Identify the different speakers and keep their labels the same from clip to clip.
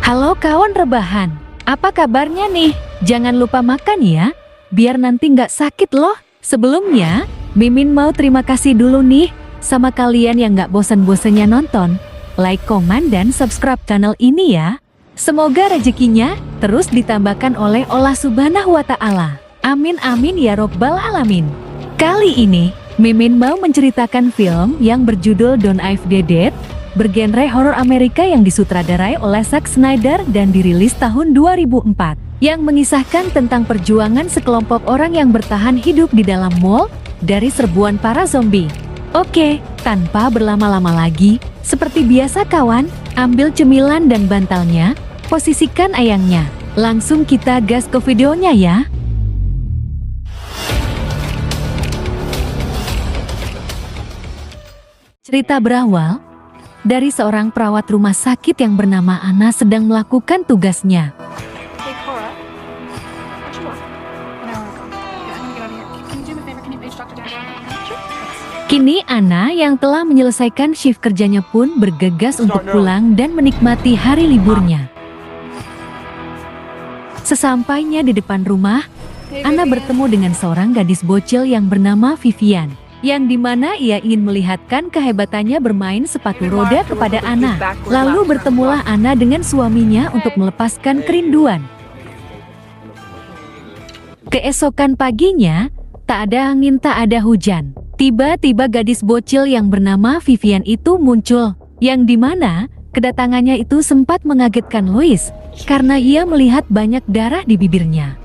Speaker 1: Halo kawan rebahan, apa kabarnya nih? Jangan lupa makan ya, biar nanti nggak sakit loh. Sebelumnya, Mimin mau terima kasih dulu nih sama kalian yang nggak bosan-bosannya nonton. Like, komen, dan subscribe channel ini ya. Semoga rezekinya terus ditambahkan oleh Allah Subhanahu wa Ta'ala. Amin amin ya robbal alamin. Kali ini, Mimin mau menceritakan film yang berjudul Don't I've Dead, bergenre horor Amerika yang disutradarai oleh Zack Snyder dan dirilis tahun 2004, yang mengisahkan tentang perjuangan sekelompok orang yang bertahan hidup di dalam mall dari serbuan para zombie. Oke, tanpa berlama-lama lagi, seperti biasa kawan, ambil cemilan dan bantalnya, posisikan ayangnya. Langsung kita gas ke videonya ya. Cerita berawal dari seorang perawat rumah sakit yang bernama Anna sedang melakukan tugasnya.
Speaker 2: Hey Cora, what you want? An hour ago. Yeah, I'm gonna get out of here. Can you do me a favor? Can you page Dr. Dan? Sure. Thanks.
Speaker 1: Kini Anna yang telah menyelesaikan shift kerjanya pun bergegas untuk pulang dan menikmati hari liburnya. Sesampainya di depan rumah, Anna bertemu dengan seorang gadis bocil yang bernama Vivian, yang dimana ia ingin melihatkan kehebatannya bermain sepatu roda kepada Anna. Lalu bertemulah Anna dengan suaminya untuk melepaskan kerinduan. Keesokan paginya, tak ada angin tak ada hujan. Tiba-tiba gadis bocil yang bernama Vivian itu muncul, yang dimana kedatangannya itu sempat mengagetkan Louis, karena ia melihat banyak darah di bibirnya.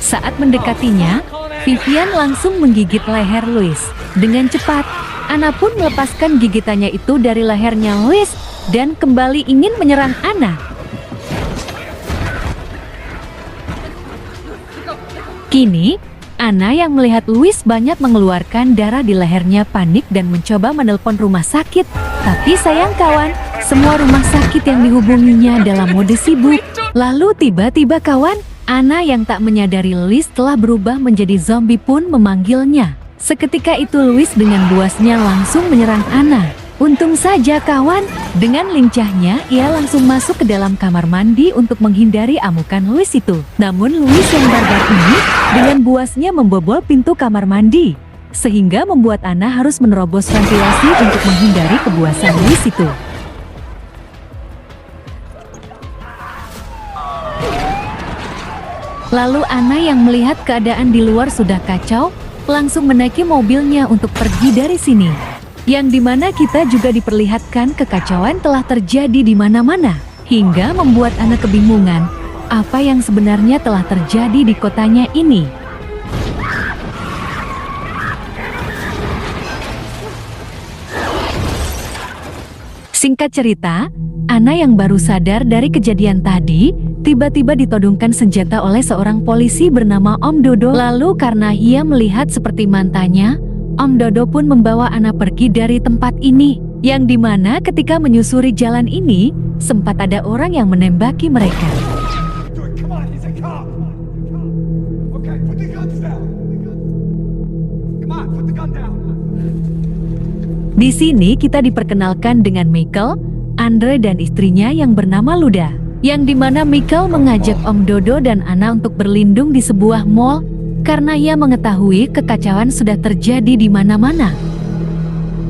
Speaker 1: Saat mendekatinya, Vivian langsung menggigit leher Louis. Dengan cepat, Anna pun melepaskan gigitannya itu dari lehernya Louis dan kembali ingin menyerang Anna. Kini, Anna yang melihat Louis banyak mengeluarkan darah di lehernya panik dan mencoba menelpon rumah sakit. Tapi sayang kawan, semua rumah sakit yang dihubunginya dalam mode sibuk. Lalu tiba-tiba kawan, Anna yang tak menyadari Louis telah berubah menjadi zombie pun memanggilnya. Seketika itu Louis dengan buasnya langsung menyerang Anna. Untung saja kawan, dengan lincahnya ia langsung masuk ke dalam kamar mandi untuk menghindari amukan Louis itu. Namun Louis yang barbar ini dengan buasnya membobol pintu kamar mandi, sehingga membuat Anna harus menerobos ventilasi untuk menghindari kebuasan Louis itu. Lalu Anna yang melihat keadaan di luar sudah kacau, langsung menaiki mobilnya untuk pergi dari sini. Yang dimana kita juga diperlihatkan kekacauan telah terjadi di mana-mana, hingga membuat Anna kebingungan apa yang sebenarnya telah terjadi di kotanya ini. Singkat cerita, Anna yang baru sadar dari kejadian tadi, tiba-tiba ditodongkan senjata oleh seorang polisi bernama Om Dodo. Lalu karena ia melihat seperti mantannya, Om Dodo pun membawa Anna pergi dari tempat ini. Yang dimana ketika menyusuri jalan ini, sempat ada orang yang menembaki mereka. Di sini kita diperkenalkan dengan Michael, Andre dan istrinya yang bernama Luda. Yang dimana Michael mengajak Om Dodo dan Anna untuk berlindung di sebuah mall karena ia mengetahui kekacauan sudah terjadi di mana-mana.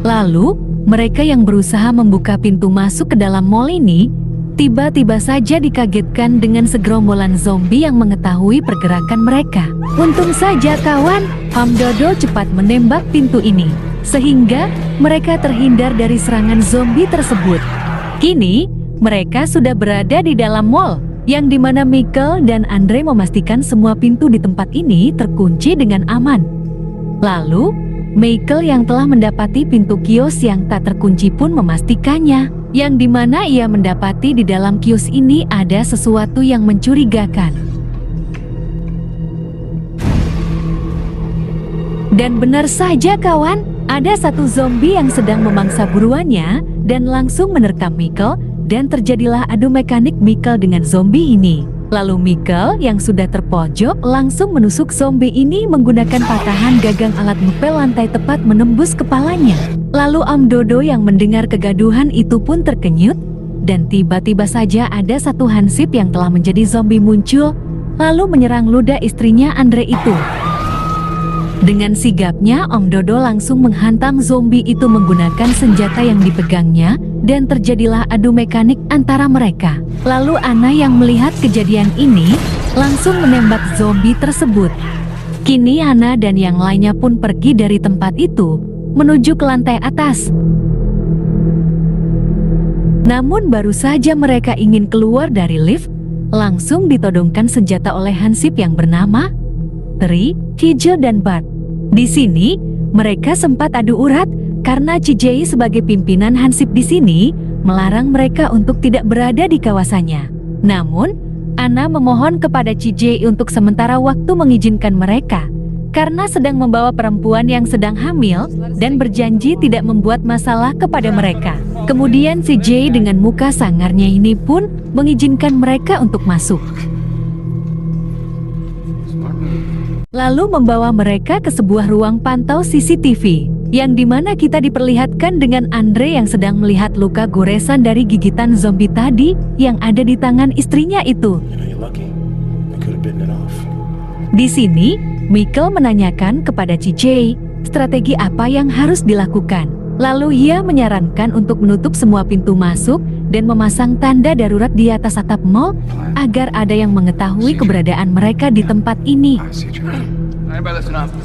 Speaker 1: Lalu, mereka yang berusaha membuka pintu masuk ke dalam mall ini, tiba-tiba saja dikagetkan dengan segerombolan zombie yang mengetahui pergerakan mereka. Untung saja kawan, Om Dodo cepat menembak pintu ini, sehingga mereka terhindar dari serangan zombie tersebut. Kini, mereka sudah berada di dalam mall, yang dimana Michael dan Andre memastikan semua pintu di tempat ini terkunci dengan aman. Lalu, Michael yang telah mendapati pintu kios yang tak terkunci pun memastikannya, yang dimana ia mendapati di dalam kios ini ada sesuatu yang mencurigakan. Dan benar saja kawan, ada satu zombie yang sedang memangsa buruannya dan langsung menerkam Michael, dan terjadilah adu mekanik Michael dengan zombie ini. Lalu Michael yang sudah terpojok langsung menusuk zombie ini menggunakan patahan gagang alat ngepel lantai tepat menembus kepalanya. Lalu Om Dodo yang mendengar kegaduhan itu pun terkenyut, dan tiba-tiba saja ada satu hansip yang telah menjadi zombie muncul, lalu menyerang ludah istrinya Andre itu. Dengan sigapnya, Om Dodo langsung menghantam zombie itu menggunakan senjata yang dipegangnya, dan terjadilah adu mekanik antara mereka. Lalu Anna yang melihat kejadian ini, langsung menembak zombie tersebut. Kini Anna dan yang lainnya pun pergi dari tempat itu, menuju ke lantai atas. Namun baru saja mereka ingin keluar dari lift, langsung ditodongkan senjata oleh hansip yang bernama Terry, Cijil, dan Bart. Di sini, mereka sempat adu urat karena CJ sebagai pimpinan hansip di sini melarang mereka untuk tidak berada di kawasannya. Namun, Anna memohon kepada CJ untuk sementara waktu mengizinkan mereka karena sedang membawa perempuan yang sedang hamil dan berjanji tidak membuat masalah kepada mereka. Kemudian CJ dengan muka sangarnya ini pun mengizinkan mereka untuk masuk. Lalu membawa mereka ke sebuah ruang pantau CCTV, yang dimana kita diperlihatkan dengan Andre yang sedang melihat luka goresan dari gigitan zombie tadi yang ada di tangan istrinya itu. Di sini, Michael menanyakan kepada CJ strategi apa yang harus dilakukan. Lalu ia menyarankan untuk menutup semua pintu masuk dan memasang tanda darurat di atas atap mall agar ada yang mengetahui keberadaan mereka di tempat ini.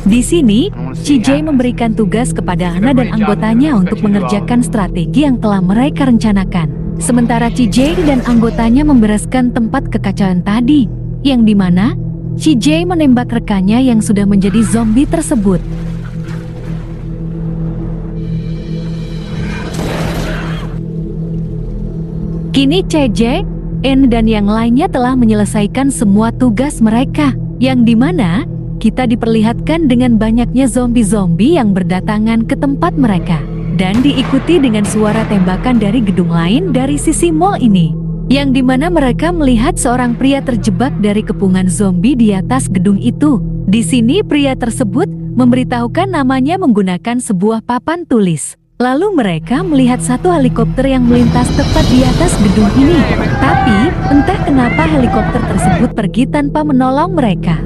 Speaker 1: Di sini, CJ memberikan tugas kepada Anna dan anggotanya untuk mengerjakan strategi yang telah mereka rencanakan. Sementara CJ dan anggotanya membereskan tempat kekacauan tadi, yang dimana CJ menembak rekannya yang sudah menjadi zombie tersebut. Kini CJ, N dan yang lainnya telah menyelesaikan semua tugas mereka, yang dimana kita diperlihatkan dengan banyaknya zombie-zombie yang berdatangan ke tempat mereka, dan diikuti dengan suara tembakan dari gedung lain dari sisi mall ini, yang dimana mereka melihat seorang pria terjebak dari kepungan zombie di atas gedung itu. Di sini pria tersebut memberitahukan namanya menggunakan sebuah papan tulis. Lalu mereka melihat satu helikopter yang melintas tepat di atas gedung ini. Tapi, entah kenapa helikopter tersebut pergi tanpa menolong mereka.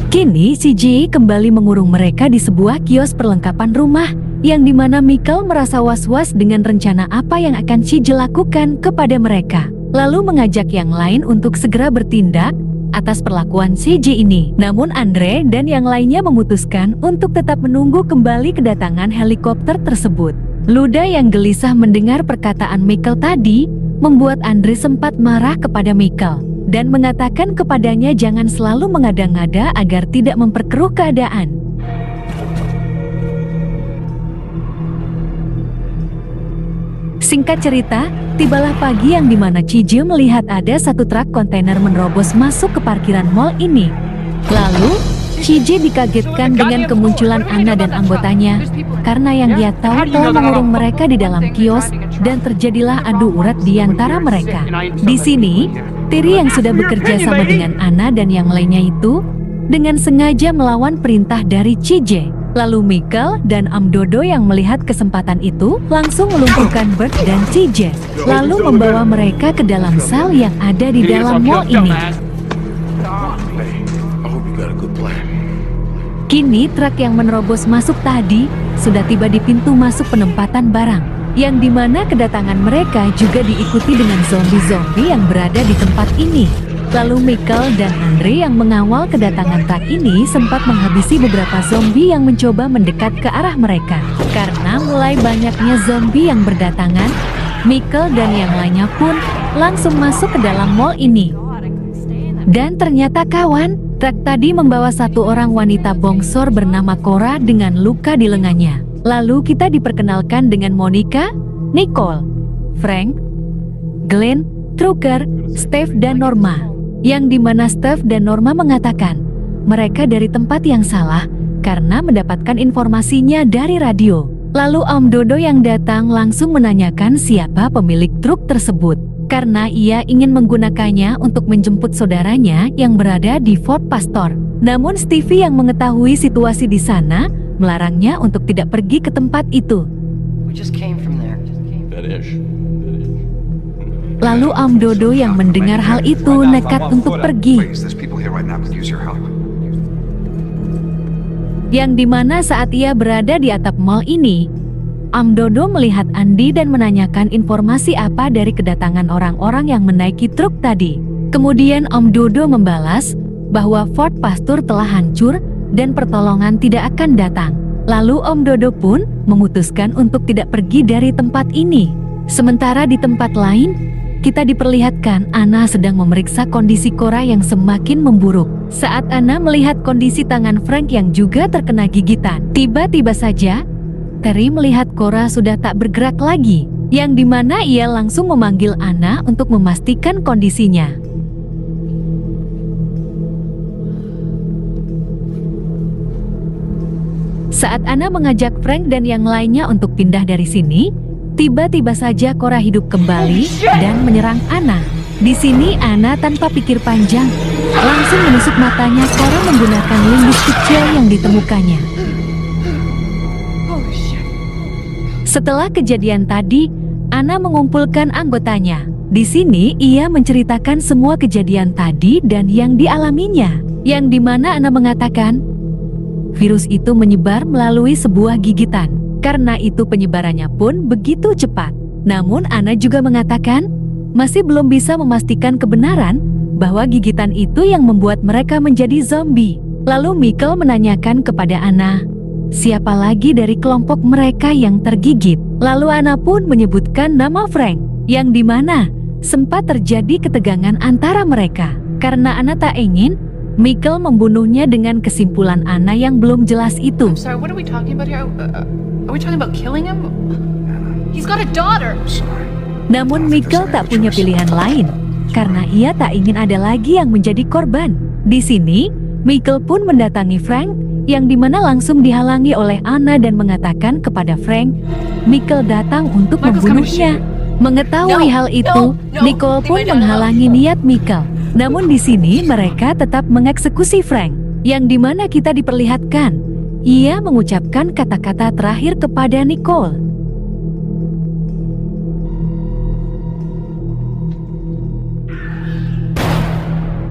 Speaker 1: Kini, CJ kembali mengurung mereka di sebuah kios perlengkapan rumah, yang dimana Michael merasa was-was dengan rencana apa yang akan CJ lakukan kepada mereka. Lalu mengajak yang lain untuk segera bertindak atas perlakuan CJ ini. Namun Andre dan yang lainnya memutuskan untuk tetap menunggu kembali kedatangan helikopter tersebut. Luda yang gelisah mendengar perkataan Michael tadi, membuat Andre sempat marah kepada Michael dan mengatakan kepadanya jangan selalu mengada-ngada agar tidak memperkeruh keadaan. Singkat cerita, tibalah pagi yang dimana CJ melihat ada satu truk kontainer menerobos masuk ke parkiran mall ini. Lalu, CJ dikagetkan dengan kemunculan Anna dan anggotanya, karena yang dia tahu telah mengurung mereka di dalam kios dan terjadilah adu urat di antara mereka. Di sini, Terry yang sudah bekerja sama dengan Anna dan yang lainnya itu, dengan sengaja melawan perintah dari CJ. Lalu Michael dan Om Dodo yang melihat kesempatan itu langsung melumpuhkan Bert dan CJ, lalu membawa mereka ke dalam sel yang ada di dalam mall ini. Kini truk yang menerobos masuk tadi sudah tiba di pintu masuk penempatan barang, yang dimana kedatangan mereka juga diikuti dengan zombie-zombie yang berada di tempat ini. Lalu Michael dan Andre yang mengawal kedatangan truk ini sempat menghabisi beberapa zombie yang mencoba mendekat ke arah mereka. Karena mulai banyaknya zombie yang berdatangan, Michael dan yang lainnya pun langsung masuk ke dalam mall ini. Dan ternyata kawan, truk tadi membawa satu orang wanita bongsor bernama Cora dengan luka di lengannya. Lalu kita diperkenalkan dengan Monica, Nicole, Frank, Glenn, Trucker, Steve dan Norma. Yang dimana Steve dan Norma mengatakan mereka dari tempat yang salah karena mendapatkan informasinya dari radio. Lalu Om Dodo yang datang langsung menanyakan siapa pemilik truk tersebut, karena ia ingin menggunakannya untuk menjemput saudaranya yang berada di Fort Pastor. Namun Stevie yang mengetahui situasi di sana melarangnya untuk tidak pergi ke tempat itu.
Speaker 3: We just came from there.
Speaker 1: Lalu Om Dodo yang mendengar hal itu nekat untuk pergi. Yang dimana saat ia berada di atap mall ini, Om Dodo melihat Andi dan menanyakan informasi apa dari kedatangan orang-orang yang menaiki truk tadi. Kemudian Om Dodo membalas bahwa Fort Pastor telah hancur dan pertolongan tidak akan datang. Lalu Om Dodo pun memutuskan untuk tidak pergi dari tempat ini. Sementara di tempat lain, kita diperlihatkan Anna sedang memeriksa kondisi Cora yang semakin memburuk. Saat Anna melihat kondisi tangan Frank yang juga terkena gigitan, tiba-tiba saja Terry melihat Cora sudah tak bergerak lagi, yang dimana ia langsung memanggil Anna untuk memastikan kondisinya. Saat Anna mengajak Frank dan yang lainnya untuk pindah dari sini, tiba-tiba saja Cora hidup kembali dan menyerang Anna. Di sini Anna tanpa pikir panjang langsung menusuk matanya Cora menggunakan linggis kecil yang ditemukannya. Setelah kejadian tadi, Anna mengumpulkan anggotanya. Di sini ia menceritakan semua kejadian tadi dan yang dialaminya, yang dimana Anna mengatakan virus itu menyebar melalui sebuah gigitan. Karena itu penyebarannya pun begitu cepat. Namun Anna juga mengatakan masih belum bisa memastikan kebenaran bahwa gigitan itu yang membuat mereka menjadi zombie. Lalu Michael menanyakan kepada Anna, siapa lagi dari kelompok mereka yang tergigit? Lalu Anna pun menyebutkan nama Frank, yang dimana sempat terjadi ketegangan antara mereka. Karena Anna tak ingin Michael membunuhnya dengan kesimpulan Anna yang belum jelas itu.
Speaker 2: I'm sorry, what are we talking about here? Are we talking about killing him? He's got a daughter.
Speaker 1: Namun Michael tak punya pilihan lain, karena ia tak ingin ada lagi yang menjadi korban. Di sini, Michael pun mendatangi Frank, yang dimana langsung dihalangi oleh Anna dan mengatakan kepada Frank, Michael datang untuk membunuhnya. Mengetahui hal itu, Nicole pun menghalangi niat Michael. Namun di sini mereka tetap mengeksekusi Frank, yang dimana kita diperlihatkan ia mengucapkan kata-kata terakhir kepada Nicole.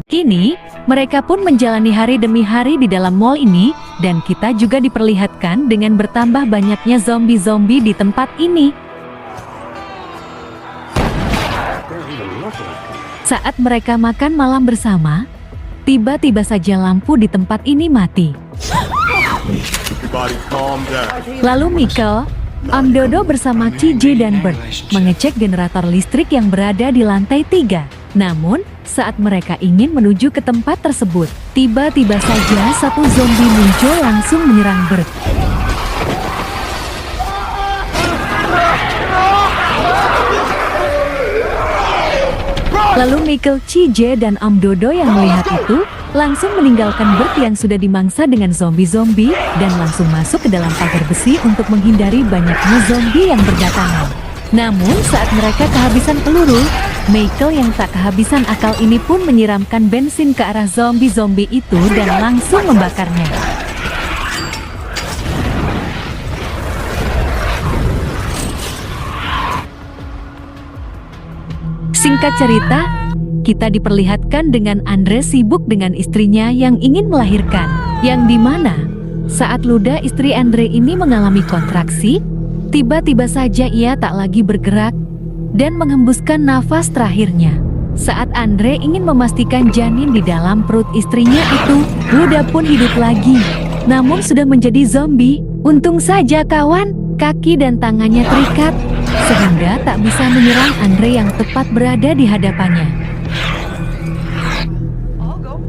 Speaker 1: Kini, mereka pun menjalani hari demi hari di dalam mall ini, dan kita juga diperlihatkan dengan bertambah banyaknya zombie-zombie di tempat ini. Saat mereka makan malam bersama, tiba-tiba saja lampu di tempat ini mati. Lalu Michael, Om Dodo bersama CJ dan Bert mengecek generator listrik yang berada di lantai 3. Namun, saat mereka ingin menuju ke tempat tersebut, tiba-tiba saja satu zombie muncul langsung menyerang Bert. Lalu Michael, CJ, dan Om Dodo yang melihat itu langsung meninggalkan Bert yang sudah dimangsa dengan zombie-zombie dan langsung masuk ke dalam pagar besi untuk menghindari banyaknya zombie yang berdatangan. Namun saat mereka kehabisan peluru, Michael yang tak kehabisan akal ini pun menyiramkan bensin ke arah zombie-zombie itu dan langsung membakarnya. Singkat cerita, kita diperlihatkan dengan Andre sibuk dengan istrinya yang ingin melahirkan, yang dimana saat ludah istri Andre ini mengalami kontraksi, tiba-tiba saja ia tak lagi bergerak dan menghembuskan nafas terakhirnya. Saat Andre ingin memastikan janin di dalam perut istrinya itu, ludah pun hidup lagi, namun sudah menjadi zombie. Untung saja kawan, kaki dan tangannya terikat, sehingga tak bisa menyerang Andre yang tepat berada di hadapannya.
Speaker 2: I'll go.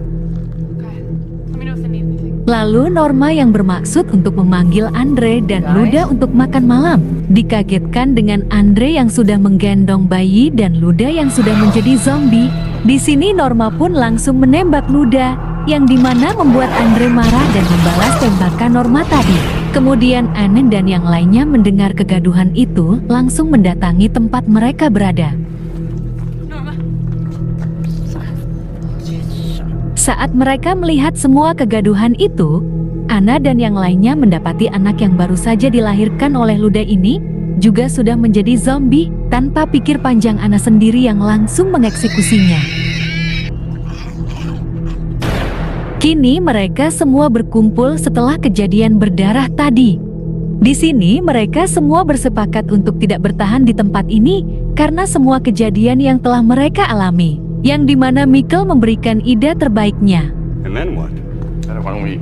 Speaker 2: Okay. Let me know if they need anything.
Speaker 1: Lalu Norma yang bermaksud untuk memanggil Andre dan Luda untuk makan malam, dikagetkan dengan Andre yang sudah menggendong bayi dan Luda yang sudah menjadi zombie. Di sini Norma pun langsung menembak Luda yang dimana membuat Andre marah dan membalas tembakan Norma tadi. Kemudian Anne dan yang lainnya mendengar kegaduhan itu langsung mendatangi tempat mereka berada.
Speaker 2: Norma.
Speaker 1: Saat mereka melihat semua kegaduhan itu, Anna dan yang lainnya mendapati anak yang baru saja dilahirkan oleh Luda ini juga sudah menjadi zombie. Tanpa pikir panjang, Anna sendiri yang langsung mengeksekusinya. Kini mereka semua berkumpul setelah kejadian berdarah tadi. Di sini mereka semua bersepakat untuk tidak bertahan di tempat ini karena semua kejadian yang telah mereka alami, yang dimana Mikkel memberikan ide terbaiknya.
Speaker 4: And then what?
Speaker 5: Why don't we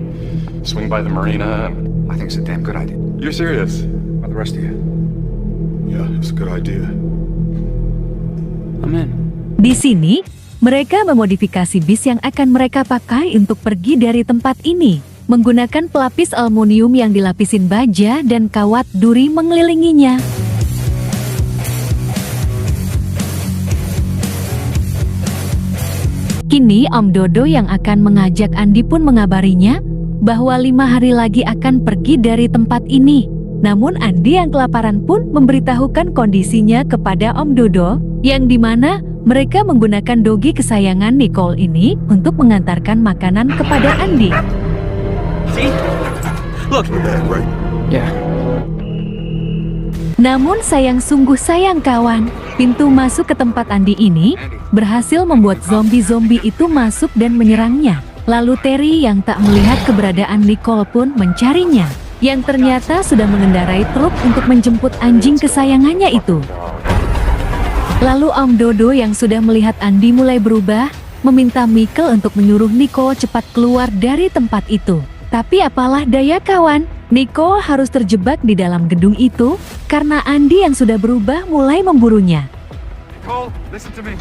Speaker 5: swing by the marina?
Speaker 6: I think it's a damn good idea.
Speaker 4: You're serious?
Speaker 6: About the rest of you?
Speaker 4: Yeah, it's a good idea.
Speaker 5: I'm in.
Speaker 1: Di sini, mereka memodifikasi bis yang akan mereka pakai untuk pergi dari tempat ini, menggunakan pelapis aluminium yang dilapisin baja dan kawat duri mengelilinginya. Kini Om Dodo yang akan mengajak Andi pun mengabarinya bahwa 5 hari lagi akan pergi dari tempat ini. Namun Andi yang kelaparan pun memberitahukan kondisinya kepada Om Dodo, yang dimana mereka menggunakan dogi kesayangan Nicole ini untuk mengantarkan makanan kepada Andi.
Speaker 4: See? Look, right?
Speaker 5: Yeah.
Speaker 1: Namun sungguh sayang kawan, pintu masuk ke tempat Andi ini berhasil membuat zombie-zombie itu masuk dan menyerangnya. Lalu Terry yang tak melihat keberadaan Nicole pun mencarinya, yang ternyata sudah mengendarai truk untuk menjemput anjing kesayangannya itu. Lalu Om Dodo yang sudah melihat Andi mulai berubah, meminta Mikkel untuk menyuruh Nicole cepat keluar dari tempat itu. Tapi apalah daya kawan, Nicole harus terjebak di dalam gedung itu karena Andi yang sudah berubah mulai memburunya.
Speaker 4: Cole, listen to me.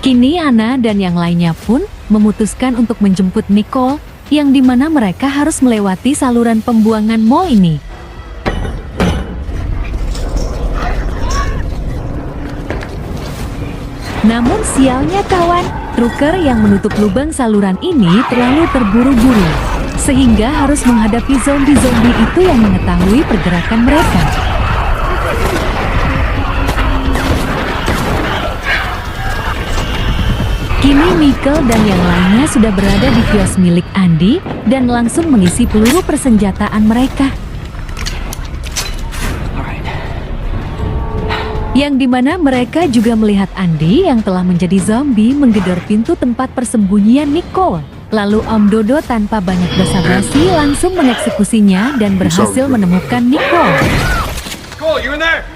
Speaker 1: Kini Anna dan yang lainnya pun memutuskan untuk menjemput Nicole, yang dimana mereka harus melewati saluran pembuangan mall ini. Namun sialnya kawan, trucker yang menutup lubang saluran ini terlalu terburu-buru, sehingga harus menghadapi zombie-zombie itu yang mengetahui pergerakan mereka. Kini Mikkel dan yang lainnya sudah berada di kios milik Andi dan langsung mengisi peluru persenjataan mereka. Yang dimana mereka juga melihat Andi yang telah menjadi zombie menggedor pintu tempat persembunyian Nicole. Lalu Om Dodo tanpa banyak basa-basi langsung mengeksekusinya dan berhasil menemukan Nicole.
Speaker 4: Cole, you in there?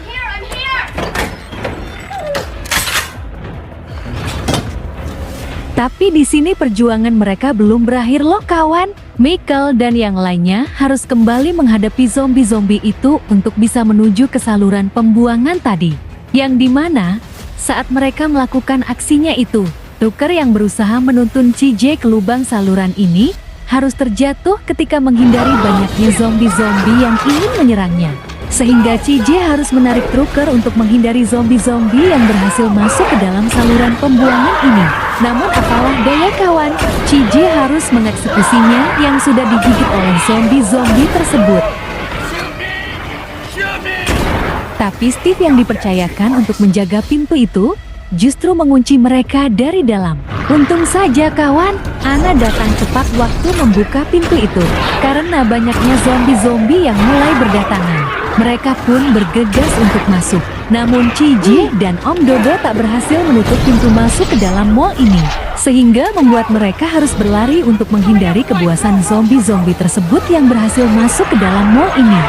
Speaker 1: Tapi di sini perjuangan mereka belum berakhir loh kawan. Mikkel dan yang lainnya harus kembali menghadapi zombie-zombie itu untuk bisa menuju ke saluran pembuangan tadi. Yang dimana saat mereka melakukan aksinya itu, trucker yang berusaha menuntun CJ ke lubang saluran ini harus terjatuh ketika menghindari banyaknya zombie-zombie yang ingin menyerangnya. Sehingga CJ harus menarik trucker untuk menghindari zombie-zombie yang berhasil masuk ke dalam saluran pembuangan ini. Namun apalah daya kawan, CJ harus mengeksekusinya yang sudah digigit oleh zombie-zombie tersebut. Tapi Steve yang dipercayakan untuk menjaga pintu itu justru mengunci mereka dari dalam. Untung saja kawan, Anna datang tepat waktu membuka pintu itu karena banyaknya zombie-zombie yang mulai berdatangan. Mereka pun bergegas untuk masuk. Namun CJ dan Om Dodo tak berhasil menutup pintu masuk ke dalam mall ini, sehingga membuat mereka harus berlari untuk menghindari kebuasan zombie-zombie tersebut yang berhasil masuk ke dalam mall ini.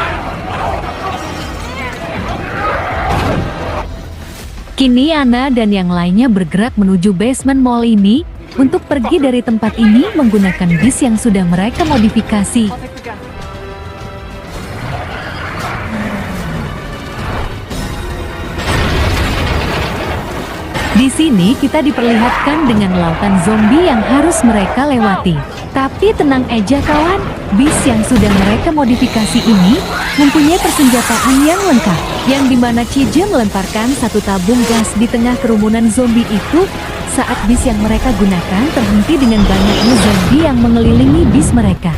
Speaker 1: Kini Anna dan yang lainnya bergerak menuju basement mall ini untuk pergi dari tempat ini menggunakan bis yang sudah mereka modifikasi.
Speaker 2: I'll take the gun.
Speaker 1: Di sini kita diperlihatkan dengan lautan zombie yang harus mereka lewati. Tapi tenang aja kawan, bis yang sudah mereka modifikasi ini mempunyai persenjataan yang lengkap, yang dimana Cije melemparkan satu tabung gas di tengah kerumunan zombie itu saat bis yang mereka gunakan terhenti dengan banyaknya zombie yang mengelilingi bis mereka.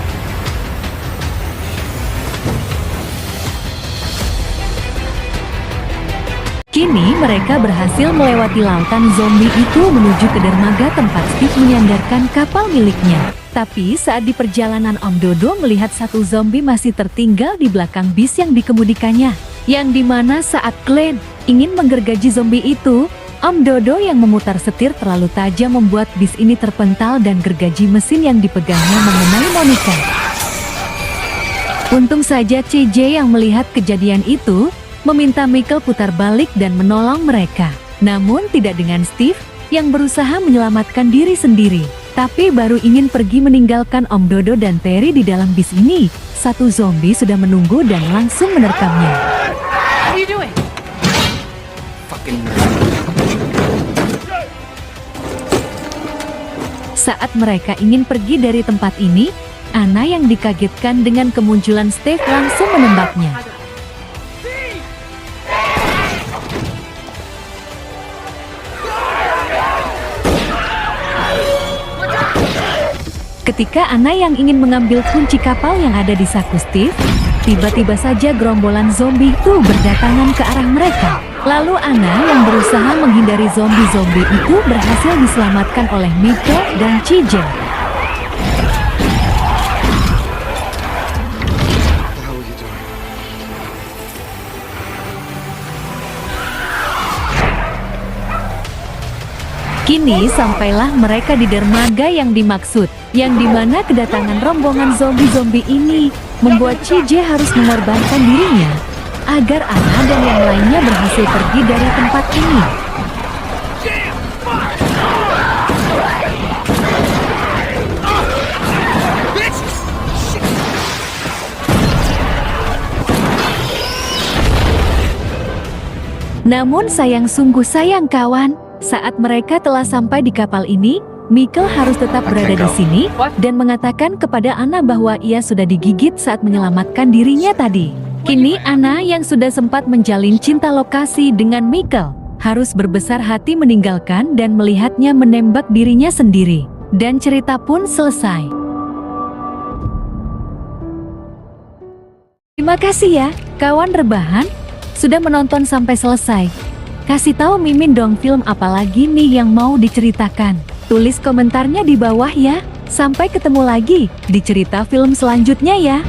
Speaker 1: Kini mereka berhasil melewati lautan zombie itu menuju ke dermaga tempat Steve menyandarkan kapal miliknya. Tapi saat di perjalanan Om Dodo melihat satu zombie masih tertinggal di belakang bis yang dikemudikannya. Yang dimana saat Glenn ingin menggergaji zombie itu, Om Dodo yang memutar setir terlalu tajam membuat bis ini terpental dan gergaji mesin yang dipegangnya mengenai Monica. Untung saja CJ yang melihat kejadian itu, meminta Michael putar balik dan menolong mereka. Namun tidak dengan Steve yang berusaha menyelamatkan diri sendiri. Tapi baru ingin pergi meninggalkan Om Dodo dan Terry di dalam bis ini, satu zombie sudah menunggu dan langsung menerkamnya.
Speaker 2: What are you doing?
Speaker 6: Fucking
Speaker 1: Saat mereka ingin pergi dari tempat ini, Anna yang dikagetkan dengan kemunculan Steve langsung menembaknya. Ketika Anna yang ingin mengambil kunci kapal yang ada di saku Steve, tiba-tiba saja gerombolan zombie itu berdatangan ke arah mereka. Lalu Anna yang berusaha menghindari zombie-zombie itu berhasil diselamatkan oleh Michael dan Cije. Kini sampailah mereka di dermaga yang dimaksud, yang dimana kedatangan rombongan zombie-zombie ini membuat Cije harus mengorbankan dirinya agar Anna dan yang lainnya berhasil pergi dari tempat ini. Namun sungguh sayang kawan, saat mereka telah sampai di kapal ini, Michael harus tetap berada di sini dan mengatakan kepada Anna bahwa ia sudah digigit saat menyelamatkan dirinya tadi. Kini Anna yang sudah sempat menjalin cinta lokasi dengan Michael harus berbesar hati meninggalkan dan melihatnya menembak dirinya sendiri. Dan cerita pun selesai. Terima kasih ya, kawan rebahan, sudah menonton sampai selesai. Kasih tahu Mimin dong film apa lagi nih yang mau diceritakan. Tulis komentarnya di bawah ya. Sampai ketemu lagi di cerita film selanjutnya ya.